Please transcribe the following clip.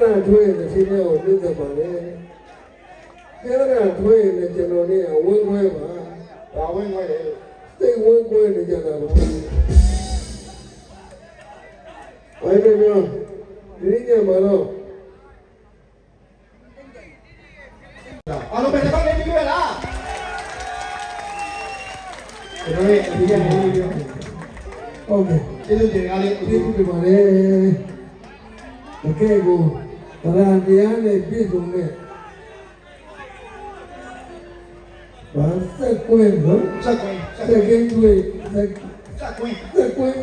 ရာထွေးတဲ့ရှင်ရဲ့ကိုပြတ်ပါလေကဲရာထွေးတဲ့ကျွန်တော်နဲ့ဝင်းခွဲပါဘာဝင်းခွဲလဲစိတ်ဝင်းခွဲနေကြတာပါဘယ်လိုပြောဒီညမှာတော့အားလုံးပဲတော့နေပြီလားကျွန်တော်ရဲ့အဒီကနေပြောဟုတ်ကဲ့ကျေးဇူးတင်ကားလေးကျေးဇူးတင်ပါတယ်တကယ်ကိုတရားတရားနဲ့ပြည့်စုံတဲ့ဘာစက်ကွင်းနော်စက်ကွင်းစက်ကင်းတွေစက်ကွင်းကွင်း